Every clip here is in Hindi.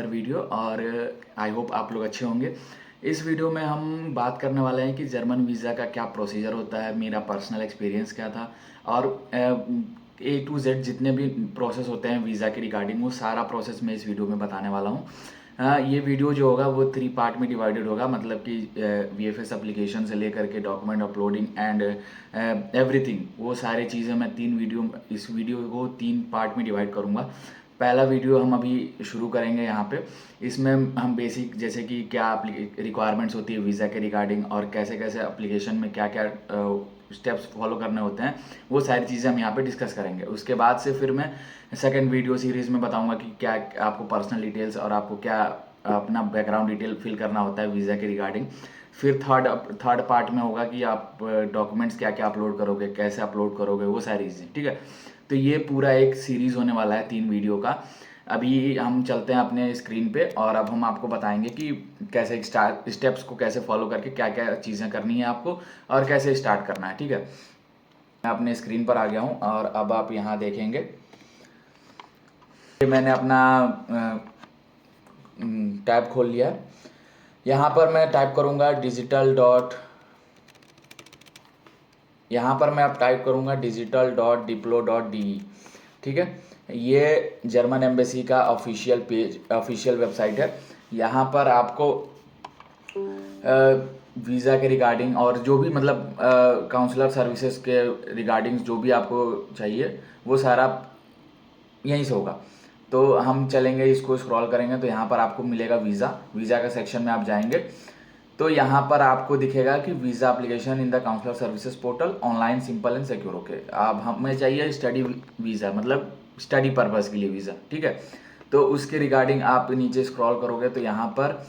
Another video. और आई होप आप लोग अच्छे होंगे। इस वीडियो में हम बात करने वाले हैं कि जर्मन वीज़ा का क्या प्रोसीजर होता है, मेरा पर्सनल एक्सपीरियंस क्या था, और A to Z जितने भी प्रोसेस होते हैं वीज़ा के रिगार्डिंग, वो सारा प्रोसेस मैं इस वीडियो में बताने वाला हूँ। ये वीडियो जो होगा वो 3 पार्ट में डिवाइडेड होगा, मतलब कि VFS एप्लीकेशन से लेकर के डॉक्यूमेंट अपलोडिंग एंड एवरीथिंग, वो सारी चीज़ें मैं इस वीडियो को 3 पार्ट में डिवाइड करूँगा। पहला वीडियो हम अभी शुरू करेंगे यहाँ पे। इसमें हम बेसिक जैसे कि क्या रिक्वायरमेंट्स होती है वीज़ा के रिगार्डिंग, और कैसे कैसे एप्लीकेशन में क्या क्या स्टेप्स फॉलो करने होते हैं, वो सारी चीज़ें हम यहाँ पे डिस्कस करेंगे। उसके बाद से फिर मैं सेकंड वीडियो सीरीज़ में बताऊंगा कि क्या आपको पर्सनल डिटेल्स और आपको क्या अपना बैकग्राउंड डिटेल फिल करना होता है वीज़ा के रिगार्डिंग। फिर थर्ड पार्ट में होगा कि आप डॉक्यूमेंट्स क्या क्या अपलोड करोगे, कैसे अपलोड करोगे, वो सारी चीज़ें, ठीक है। तो ये पूरा एक सीरीज़ होने वाला है 3 वीडियो का। अभी हम चलते हैं अपने स्क्रीन पे, और अब हम आपको बताएंगे कि कैसे स्टेप्स को कैसे फॉलो करके क्या क्या चीज़ें करनी है आपको, और कैसे स्टार्ट करना है, ठीक है। मैं अपने स्क्रीन पर आ गया हूँ, और अब आप यहाँ देखेंगे मैंने अपना टैब खोल लिया है। यहाँ पर मैं टाइप करूँगा यहाँ पर मैं अब टाइप करूँगा digital.diplo.de, ठीक है। ये जर्मन एम्बेसी का ऑफिशियल वेबसाइट है। यहाँ पर आपको वीज़ा के रिगार्डिंग और जो भी मतलब काउंसलर सर्विसेज के रिगार्डिंग जो भी आपको चाहिए, वो सारा यहीं से होगा। तो हम चलेंगे, इसको स्क्रॉल करेंगे तो यहाँ पर आपको मिलेगा वीज़ा का सेक्शन में आप जाएंगे तो यहाँ पर आपको दिखेगा कि visa application in the counsellor services portal online simple and secure. Okay, अब हमें चाहिए स्टडी वीज़ा, मतलब स्टडी पर्पज़ के लिए वीज़ा, ठीक है। तो उसके रिगार्डिंग आप नीचे स्क्रॉल करोगे तो यहाँ पर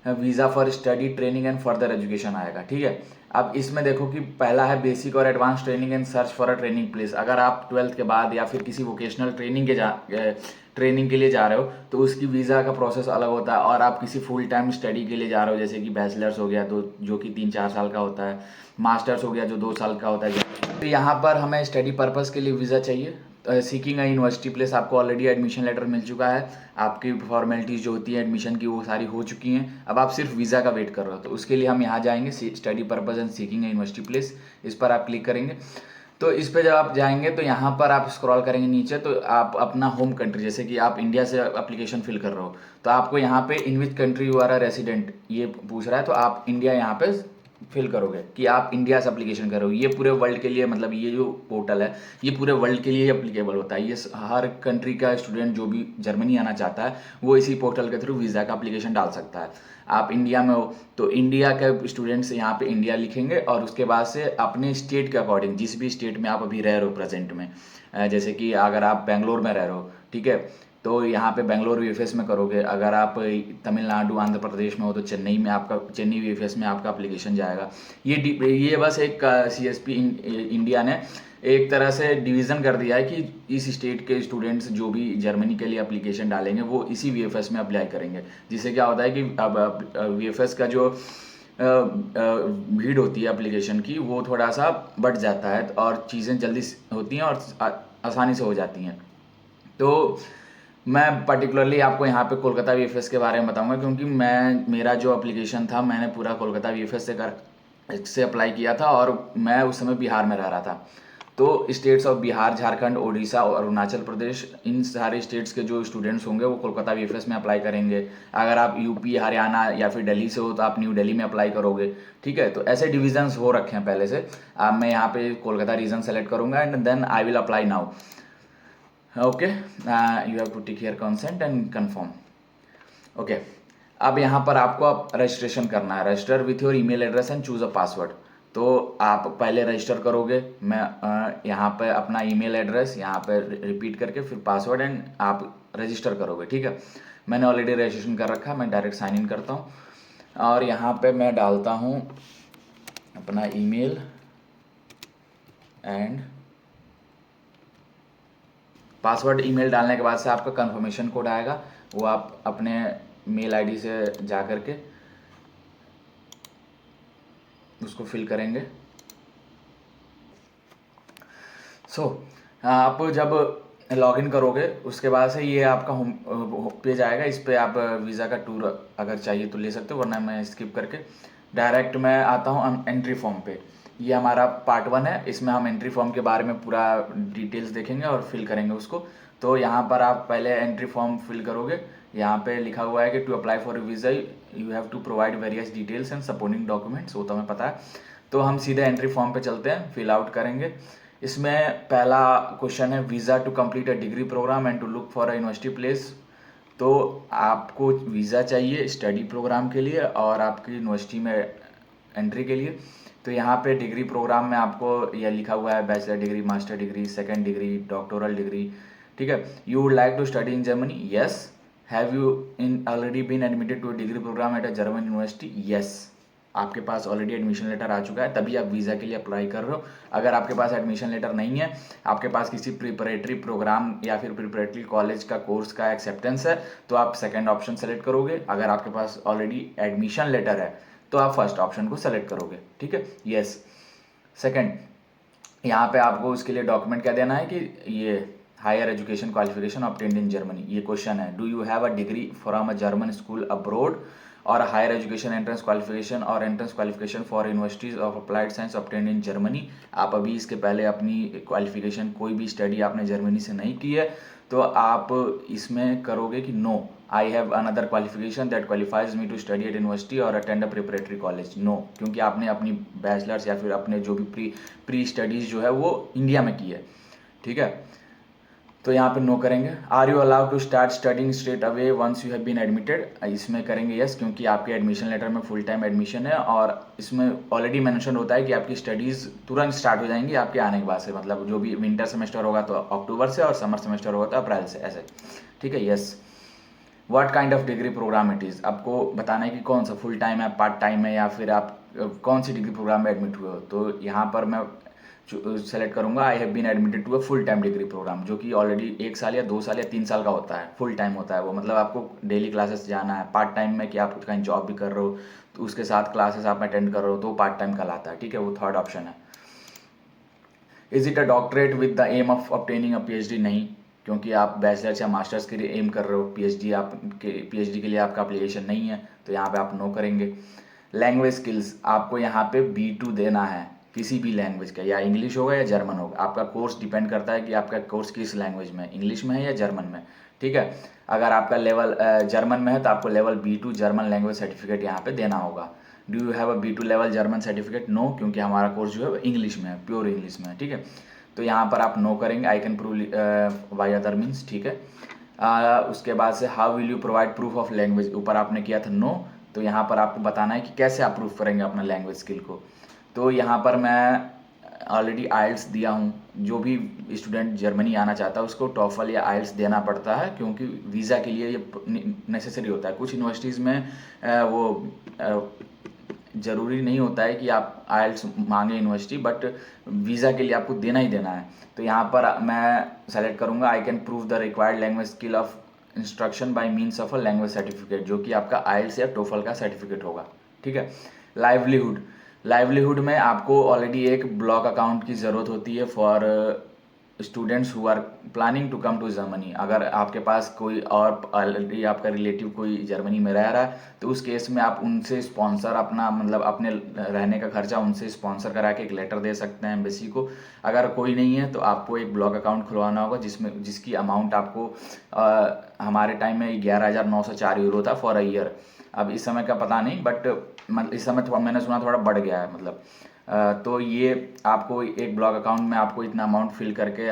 visa for study training and further education आएगा, ठीक है। अब इसमें देखो कि पहला है बेसिक और advance training and search for a training place. अगर आप 12th के बाद या फिर किसी वोकेशनल ट्रेनिंग के लिए जा रहे हो तो उसकी वीज़ा का प्रोसेस अलग होता है, और आप किसी फुल टाइम स्टडी के लिए जा रहे हो, जैसे कि बैचलर्स हो गया तो जो कि 3-4 साल का होता है, मास्टर्स हो गया जो 2 साल का होता है। तो यहाँ पर हमें स्टडी पर्पज़ के लिए वीज़ा चाहिए। सीकिंग अ यूनिवर्सिटी प्लेस, आपको ऑलरेडी एडमिशन लेटर मिल चुका है, आपकी फॉर्मेलिटीज़ जो होती है एडमिशन की वो सारी हो चुकी हैं, अब आप सिर्फ वीज़ा का वेट कर रहे हो। तो उसके लिए हम यहाँ जाएंगे study purpose and seeking a university place, इस पर आप क्लिक करेंगे। तो इस पे जब आप जाएंगे तो यहाँ पर आप स्क्रॉल करेंगे नीचे, तो आप अपना होम कंट्री, जैसे कि आप इंडिया से एप्लीकेशन फिल कर रहे हो तो आपको यहाँ पे in which country you are a resident ये पूछ रहा है, तो आप इंडिया यहाँ पे फिल करोगे कि आप इंडिया से एप्लीकेशन कर रहे हो। ये पूरे वर्ल्ड के लिए, मतलब ये जो पोर्टल है ये पूरे वर्ल्ड के लिए अप्लीकेबल होता है। ये हर कंट्री का स्टूडेंट जो भी जर्मनी आना चाहता है वो इसी पोर्टल के थ्रू वीज़ा का एप्लीकेशन डाल सकता है। आप इंडिया में हो तो इंडिया के स्टूडेंट्स यहाँ पे इंडिया लिखेंगे, और उसके बाद से अपने स्टेट के अकॉर्डिंग, जिस भी स्टेट में आप अभी रह रहे हो प्रेजेंट में, जैसे कि अगर आप बेंगलोर में रह रहे हो, ठीक है, तो यहाँ पे बेंगलोर वीएफएस में करोगे। अगर आप तमिलनाडु आंध्र प्रदेश में हो तो चेन्नई वीएफएस में आपका एप्लीकेशन जाएगा। ये बस एक CSP इंडिया ने एक तरह से डिवीज़न कर दिया है कि इस स्टेट के स्टूडेंट्स जो भी जर्मनी के लिए एप्लीकेशन डालेंगे वो इसी VFS में अप्लाई करेंगे, जिससे क्या होता है कि अब VFS का जो भीड़ होती है एप्लीकेशन की वो थोड़ा सा बढ़ जाता है, और चीज़ें जल्दी होती हैं और आसानी से हो जाती हैं। तो मैं पर्टिकुलरली आपको यहाँ पे कोलकाता VFS के बारे में बताऊंगा, क्योंकि मेरा जो एप्लीकेशन था मैंने पूरा कोलकाता VFS से अप्लाई किया था, और मैं उस समय बिहार में रह रहा था। तो स्टेट्स ऑफ बिहार, झारखंड, उड़ीसा और अरुणाचल प्रदेश, इन सारे स्टेट्स के जो स्टूडेंट्स होंगे वो कोलकाता VFS में अप्लाई करेंगे। अगर आप यूपी, हरियाणा या फिर दिल्ली से हो तो आप न्यू दिल्ली में अप्लाई करोगे, ठीक है। तो ऐसे डिविजन्स हो रखे हैं पहले से। अब मैं यहाँ पे कोलकाता रीजन सेलेक्ट करूँगा and then I will apply now. Okay, you have to tick here consent and confirm. Okay, अब यहाँ पर आपको रजिस्ट्रेशन करना है। Register with your email address and choose a password. तो आप पहले रजिस्टर करोगे। मैं यहाँ पे अपना ईमेल एड्रेस यहाँ पे रिपीट करके फिर पासवर्ड एंड आप रजिस्टर करोगे, ठीक है। मैंने ऑलरेडी रजिस्ट्रेशन कर रखा है, मैं डायरेक्ट साइन इन करता हूँ, और यहाँ पे मैं डालता हूँ अपना ईमेल एंड पासवर्ड। ईमेल डालने के बाद से आपका कंफर्मेशन कोड आएगा, वो आप अपने मेल आईडी से जा कर के उसको फिल करेंगे। आप जब लॉगिन करोगे उसके बाद से ये आपका होम पेज आएगा। इस पे आप वीज़ा का टूर अगर चाहिए तो ले सकते हो, वरना मैं स्किप करके डायरेक्ट मैं आता हूँ एंट्री फॉर्म पे। ये हमारा पार्ट 1 है, इसमें हम एंट्री फॉर्म के बारे में पूरा डिटेल्स देखेंगे और फिल करेंगे उसको। तो यहाँ पर आप पहले एंट्री फॉर्म फिल करोगे। यहाँ पे लिखा हुआ है कि to apply for visa you have to provide various details and supporting documents, वो तो हमें पता है। तो हम सीधे एंट्री फॉर्म पे चलते हैं, फिल आउट करेंगे। इसमें पहला क्वेश्चन है visa to complete a degree programme and to look for a university place. तो आपको वीज़ा चाहिए स्टडी प्रोग्राम के लिए और आपकी यूनिवर्सिटी में एंट्री के लिए। तो यहाँ पे डिग्री प्रोग्राम में आपको यह लिखा हुआ है bachelor degree, master degree, second degree, doctoral degree. ठीक है, you would like to study in Germany, yes. Have you in already been admitted to a degree programme at a German university, yes. आपके पास ऑलरेडी एडमिशन लेटर आ चुका है, तभी आप वीज़ा के लिए अप्लाई कर रहे हो। अगर आपके पास एडमिशन लेटर नहीं है, आपके पास किसी प्रिपरेटरी प्रोग्राम या फिर प्रिपरेटरी कॉलेज का कोर्स का एक्सेप्टेंस है, तो आप सेकंड ऑप्शन सेलेक्ट करोगे। अगर आपके पास ऑलरेडी एडमिशन लेटर है तो आप फर्स्ट ऑप्शन को सेलेक्ट करोगे। ठीक है, यस। सेकंड, यहाँ पे आपको उसके लिए डॉक्यूमेंट क्या देना है कि ये higher education qualification obtained in Germany. ये क्वेश्चन है, do you have a degree from a German school abroad और हायर एजुकेशन एंट्रेंस क्वालिफिकेशन और entrance qualification for universities of applied science obtained in Germany. आप अभी इसके पहले अपनी क्वालिफिकेशन कोई भी स्टडी आपने जर्मनी से नहीं की है, तो आप इसमें करोगे कि no, I have another qualification that qualifies me to study at university और attend a preparatory college. No, क्योंकि आपने अपनी बैचलर्स या फिर अपने जो भी प्री स्टडीज़ जो है वो इंडिया में की है। ठीक है, तो यहाँ पे नो करेंगे। Are you allowed to start studying straight away once you have been admitted, इसमें करेंगे यस, क्योंकि आपके एडमिशन लेटर में फुल टाइम एडमिशन है और इसमें ऑलरेडी मेंशन होता है कि आपकी स्टडीज़ तुरंत स्टार्ट हो जाएंगी आपके आने के बाद से। मतलब जो भी विंटर सेमेस्टर होगा तो अक्टूबर से और समर सेमेस्टर होगा तो अप्रैल से, ऐसे। ठीक है, yes. What kind of degree programme it is, आपको बताना है कि कौन सा फुल टाइम है, पार्ट टाइम है, या फिर आप कौन सी डिग्री प्रोग्राम में एडमिट हुए हो। तो यहाँ पर मैं सेलेक्ट करूंगा I have been admitted to a full time degree programme, जो कि ऑलरेडी 1 साल या 2 साल या 3 साल का होता है। फुल टाइम होता है वो, मतलब आपको डेली क्लासेस जाना है। पार्ट टाइम में कि आप कहीं जॉब भी कर रहे हो तो उसके साथ क्लासेस आप अटेंड कर रहे हो तो पार्ट टाइम कहलाता है। ठीक है, वो थर्ड ऑप्शन है। Is it a doctorate with the aim of obtaining a PhD, नहीं, क्योंकि आप बैचलर्स या मास्टर्स के लिए एम कर रहे हो। पीएचडी के लिए आपका एप्लीकेशन नहीं है, तो यहाँ पे आप नो करेंगे। लैंग्वेज स्किल्स, आपको यहाँ पे B2 देना है किसी भी लैंग्वेज का, या इंग्लिश होगा या जर्मन होगा। आपका कोर्स डिपेंड करता है कि आपका कोर्स किस लैंग्वेज में, इंग्लिश में है या जर्मन में। ठीक है, अगर आपका लेवल जर्मन में है तो आपको level B2 German language certificate यहाँ पे देना होगा। Do you have a B2 level German certificate, no, क्योंकि हमारा कोर्स जो है इंग्लिश में है, प्योर इंग्लिश में है। ठीक है, तो यहाँ पर आप नो करेंगे। I can prove by other means. ठीक है, उसके बाद से how will you provide proof of language, ऊपर आपने किया था नो, तो यहाँ पर आपको बताना है कि कैसे आप प्रूफ करेंगे अपना लैंग्वेज स्किल को। तो यहाँ पर मैं ऑलरेडी आइल्स दिया हूँ। जो भी स्टूडेंट जर्मनी आना चाहता है उसको टॉफल या आइल्स देना पड़ता है, क्योंकि वीज़ा के लिए ये नेसेसरी होता है। कुछ यूनिवर्सिटीज़ में वो ज़रूरी नहीं होता है कि आप आइल्स मांगे यूनिवर्सिटी, बट वीज़ा के लिए आपको देना ही देना है। तो यहाँ पर मैं सेलेक्ट करूँगा I can prove the required language skill of instruction bye means of a language certificate, जो कि आपका आइल्स या टोफल का सर्टिफिकेट होगा। ठीक है, लाइवलीहुड में आपको ऑलरेडी एक ब्लॉग अकाउंट की ज़रूरत होती है for students who are planning to come to Germany. अगर आपके पास कोई और ऑलरेडी आपका रिलेटिव कोई जर्मनी में रह रहा है तो उस केस में आप उनसे स्पॉन्सर अपना, मतलब अपने रहने का खर्चा उनसे स्पॉन्सर करा के एक लेटर दे सकते हैं एम्बेसी को। अगर कोई नहीं है तो आपको एक ब्लॉग अकाउंट खुलवाना होगा जिसकी अमाउंट आपको हमारे टाइम में 11,904 यूरो था फॉर अ ईयर। अब इस समय का पता नहीं, बट इस समय मैंने सुना थोड़ा बढ़ गया है। मतलब तो ये आपको एक ब्लॉग अकाउंट में आपको इतना अमाउंट फिल करके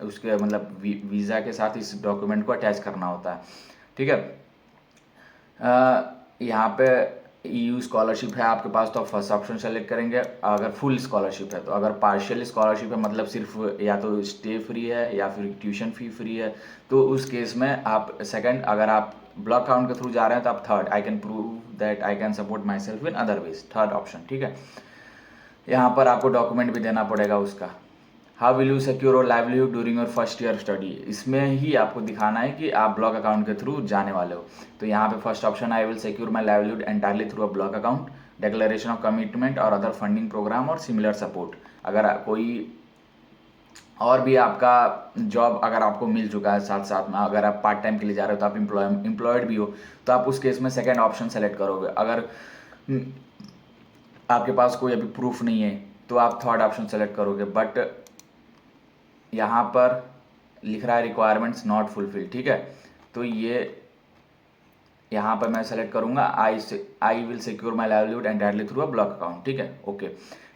उसके मतलब वीज़ा के साथ इस डॉक्यूमेंट को अटैच करना होता है। ठीक है, यहाँ पे EU स्कॉलरशिप है आपके पास तो आप फर्स्ट ऑप्शन सेलेक्ट करेंगे। अगर फुल स्कॉलरशिप है तो, अगर पार्शियल स्कॉलरशिप है मतलब सिर्फ या तो स्टे फ्री है या फिर ट्यूशन फी फ्री है, तो उस केस में आप सेकंड। अगर आप ब्लॉक अकाउंट के थ्रू जा रहे हैं तो आप third, I can prove that I can support my self in other ways, third option. ठीक है, यहाँ पर आपको डॉक्यूमेंट भी देना पड़ेगा उसका। How will you secure your livelihood during your first year study, इसमें ही आपको दिखाना है कि आप ब्लॉक अकाउंट के थ्रू जाने वाले हो। तो यहाँ पे first option I will secure my livelihood entirely through a block account, declaration of commitment और अदर फंडिंग प्रोग्राम और सिमिलर सपोर्ट। अगर कोई और भी आपका जॉब अगर आपको मिल चुका है साथ साथ में, अगर आप पार्ट टाइम के लिए जा रहे हो तो आप एम्प्लॉयड भी हो, तो आप उस केस में सेकंड ऑप्शन सेलेक्ट करोगे। अगर आपके पास कोई अभी प्रूफ नहीं है तो आप थर्ड ऑप्शन सेलेक्ट करोगे। बट यहाँ पर लिख रहा है रिक्वायरमेंट्स नॉट फुलफिल, ठीक है। तो ये यहाँ पर मैं सेलेक्ट करूँगा I will secure my livelihood entirely through a block account, ठीक है, okay.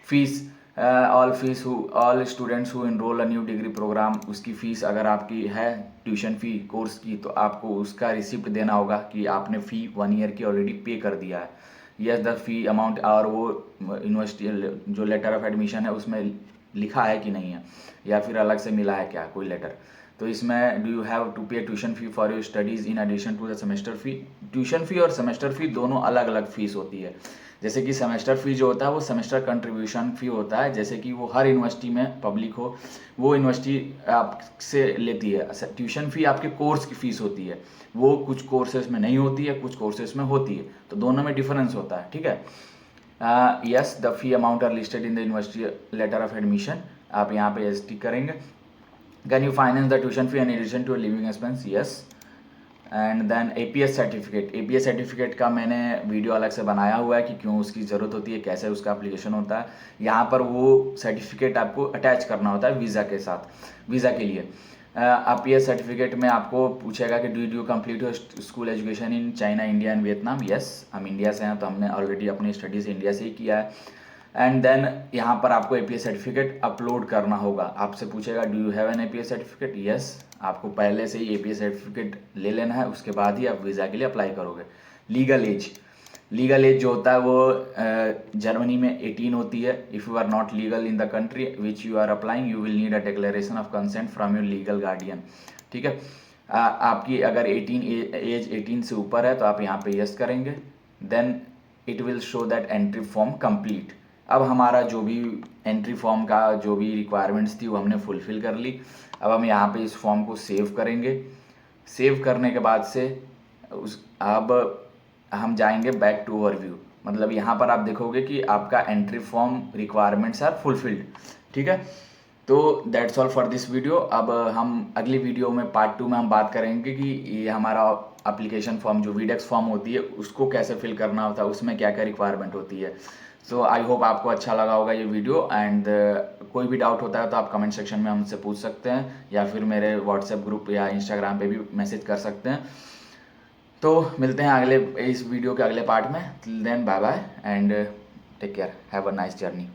Fees all students who enrol a new degree programme, उसकी फ़ीस अगर आपकी है ट्यूशन फ़ी कोर्स की, तो आपको उसका रिसिप्ट देना होगा कि आपने फ़ी 1 ईयर की ऑलरेडी पे कर दिया है। यस द फ़ी अमाउंट, और वो यूनिवर्सिटी जो लेटर ऑफ एडमिशन है उसमें लिखा है कि नहीं है, या फिर अलग से मिला है क्या कोई लेटर। तो इसमें do you have to pay tuition fee for your studies in addition to the semester fee. Tuition fee और सेमेस्टर फ़ी दोनों अलग अलग फ़ीस होती है। जैसे कि सेमेस्टर फ़ी जो होता है वो सेमेस्टर कंट्रीब्यूशन फ़ी होता है, जैसे कि वो हर यूनिवर्सिटी में पब्लिक हो वो यूनिवर्सिटी आपसे लेती है। ट्यूशन फ़ी आपके कोर्स की फ़ीस होती है, वो कुछ कोर्सेज में नहीं होती है, कुछ कोर्सेज में होती है, तो दोनों में डिफरेंस होता है, ठीक है। Yes the fee amount are listed in the university letter of admission, आप यहाँ पे एस टिक करेंगे। Can you finance the tuition fee in addition to living expense, yes. And then APS certificate, APS certificate का मैंने वीडियो अलग से बनाया हुआ है कि क्यों उसकी ज़रूरत होती है, कैसे उसका एप्लीकेशन होता है। यहाँ पर वो सर्टिफिकेट आपको अटैच करना होता है वीज़ा के साथ, वीज़ा के लिए। एपीएस सर्टिफिकेट में आपको पूछेगा कि do you complete your school education in China, India and Vietnam, yes. हम इंडिया से हैं तो हमने ऑलरेडी अपनी स्टडीज़ इंडिया से ही किया है। एंड देन यहाँ पर आपको एपीएस सर्टिफिकेट अपलोड करना होगा। आपसे पूछेगा do you have an APS certificate, yes. आपको पहले से ही एपीएस सर्टिफिकेट ले लेना है, उसके बाद ही आप वीज़ा के लिए अप्लाई करोगे। लीगल एज, लीगल एज जो होता है वो जर्मनी में 18 होती है। If you are not legal in the country which you are applying you will need a declaration of consent from your legal guardian, ठीक है। आपकी अगर 18 से ऊपर है तो आप यहाँ पे यस करेंगे। Then it will show that entry form complete. अब हमारा जो भी एंट्री फॉर्म का जो भी रिक्वायरमेंट्स थी वो हमने फुलफ़िल कर ली। अब हम यहाँ पे इस फॉर्म को सेव करेंगे। सेव करने के बाद से अब हम जाएंगे बैक टू ओवरव्यू, मतलब यहाँ पर आप देखोगे कि आपका entry form requirements are fulfilled, ठीक है। तो that's all for this video. अब हम अगली वीडियो में पार्ट 2 में हम बात करेंगे कि ये हमारा एप्लीकेशन फॉर्म जो वीडेक्स फॉर्म होती है उसको कैसे फिल करना होता है, उसमें क्या क्या रिक्वायरमेंट होती है। सो आई होप आपको अच्छा लगा होगा ये वीडियो। एंड कोई भी डाउट होता है तो आप कमेंट सेक्शन में हमसे पूछ सकते हैं, या फिर मेरे व्हाट्सएप ग्रुप या इंस्टाग्राम पे भी मैसेज कर सकते हैं। तो मिलते हैं अगले इस वीडियो के अगले पार्ट में। Till then bye bye and take care, have a nice journey.